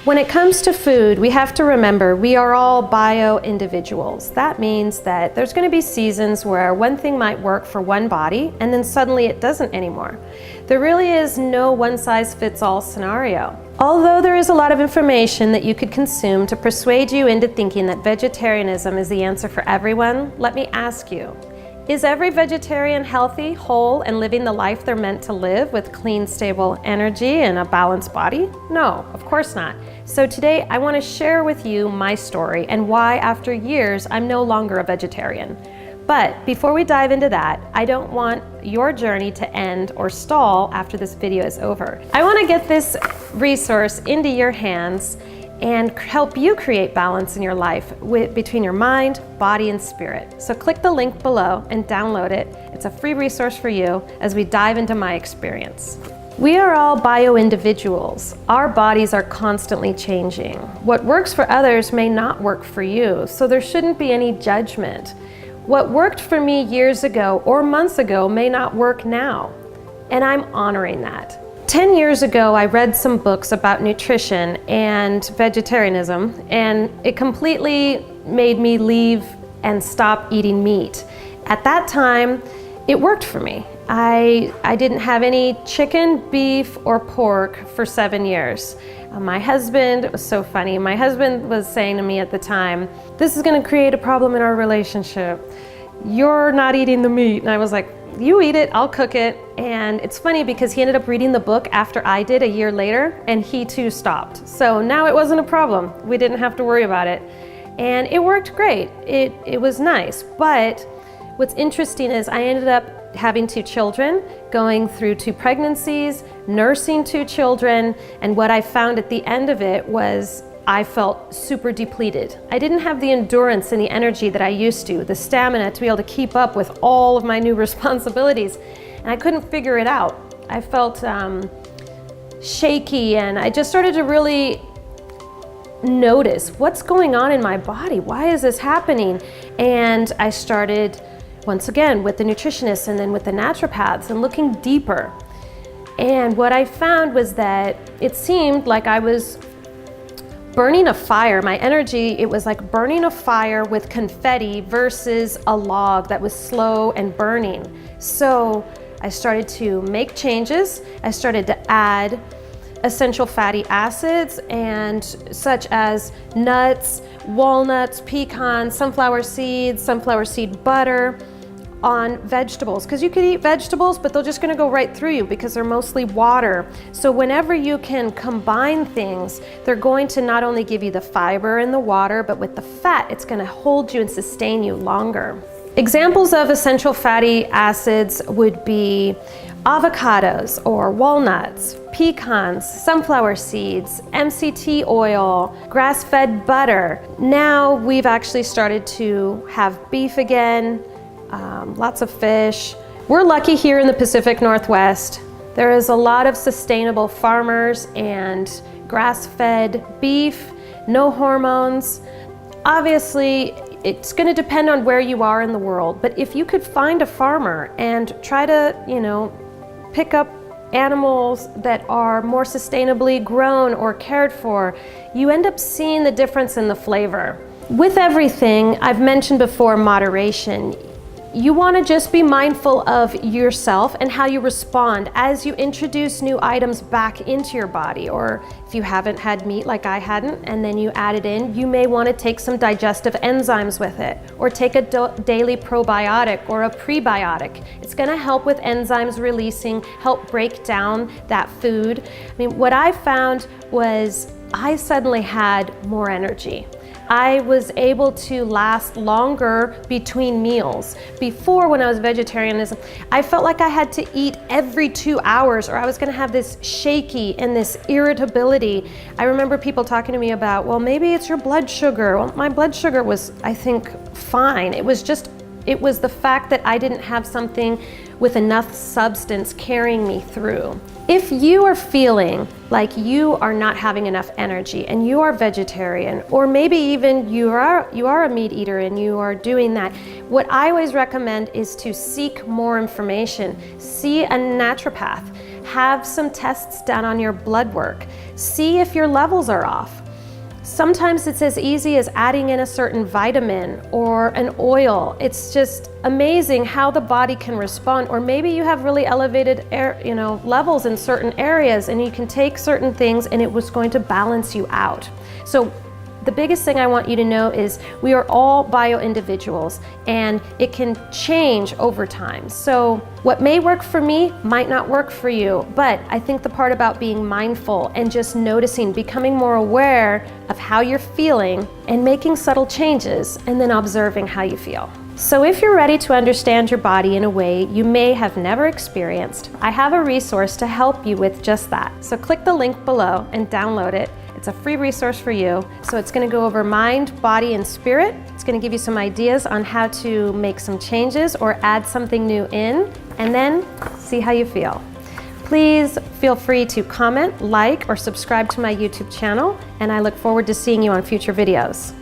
When it comes to food, we have to remember we are all bio-individuals. That means that there's going to be seasons where one thing might work for one body and then suddenly it doesn't anymore. There really is no one-size-fits-all scenario. Although there is a lot of information that you could consume to persuade you into thinking that vegetarianism is the answer for everyone, let me ask you, is every vegetarian healthy, whole, and living the life they're meant to live with clean, stable energy and a balanced body? No, of course not. So today I want to share with you my story and why after years I'm no longer a vegetarian. But before we dive into that, I don't want your journey to end or stall after this video is over. I want to get this resource into your hands and help you create balance in your life between your mind, body, and spirit. So click the link below and download it. It's a free resource for you as we dive into my experience. We are all bio-individuals. Our bodies are constantly changing. What works for others may not work for you, so there shouldn't be any judgment. What worked for me years ago or months ago may not work now, and I'm honoring that. 10 years ago, I read some books about nutrition and vegetarianism, and it completely made me leave and stop eating meat. At that time, it worked for me. I didn't have any chicken, beef, or pork for 7 years. My husband, it was so funny, my husband was saying to me at the time, "This is gonna create a problem in our relationship. You're not eating the meat." And I was like, "You eat it, I'll cook it." And it's funny because he ended up reading the book after I did a year later, and he too stopped. So now it wasn't a problem. We didn't have to worry about it. And it worked great. It was nice. But what's interesting is I ended up having 2 children, going through 2 pregnancies, nursing 2 children, and what I found at the end of it was I felt super depleted. I didn't have the endurance and the energy that I used to, the stamina to be able to keep up with all of my new responsibilities, and I couldn't figure it out. I felt shaky, and I just started to really notice what's going on in my body. Why is this happening? And I started once again with the nutritionists and then with the naturopaths and looking deeper. And what I found was that it seemed like I was burning a fire. My energy, it was like burning a fire with confetti versus a log that was slow and burning. So I started to make changes. I started to add essential fatty acids and such as nuts, walnuts, pecans, sunflower seed butter on vegetables, because you could eat vegetables but they're just going to go right through you because they're mostly water. So whenever you can combine things, they're going to not only give you the fiber and the water, but with the fat it's going to hold you and sustain you longer. Examples of essential fatty acids would be avocados or walnuts, pecans, sunflower seeds, MCT oil, grass-fed butter. Now we've actually started to have beef again, lots of fish. We're lucky here in the Pacific Northwest. There is a lot of sustainable farmers and grass-fed beef, no hormones. Obviously, it's going to depend on where you are in the world, but if you could find a farmer and try to, pick up animals that are more sustainably grown or cared for, you end up seeing the difference in the flavor. With everything, I've mentioned before, moderation. You want to just be mindful of yourself and how you respond as you introduce new items back into your body. Or if you haven't had meat like I hadn't and then you add it in, you may want to take some digestive enzymes with it, or take a daily probiotic or a prebiotic. It's going to help with enzymes releasing, help break down that food. I mean, what I found was I suddenly had more energy. I was able to last longer between meals. Before, when I was vegetarianism, I felt like I had to eat every 2 hours or I was gonna have this shaky and this irritability. I remember people talking to me about, well, maybe it's your blood sugar. Well, my blood sugar was, I think, fine. It was the fact that I didn't have something with enough substance carrying me through. If you are feeling like you are not having enough energy and you are vegetarian, or maybe even you are a meat eater and you are doing that, what I always recommend is to seek more information. See a naturopath. have some tests done on your blood work. See if your levels are off. Sometimes it's as easy as adding in a certain vitamin or an oil. It's just amazing how the body can respond. Or maybe you have really elevated levels in certain areas, and you can take certain things and it was going to balance you out. So the biggest thing I want you to know is we are all bio-individuals, and it can change over time. So what may work for me might not work for you, but I think the part about being mindful and just noticing, becoming more aware of how you're feeling and making subtle changes, and then observing how you feel. So if you're ready to understand your body in a way you may have never experienced, I have a resource to help you with just that. So click the link below and download it. It's a free resource for you. So it's going to go over mind, body, and spirit. It's going to give you some ideas on how to make some changes or add something new in, and then see how you feel. Please feel free to comment, like, or subscribe to my YouTube channel, and I look forward to seeing you on future videos.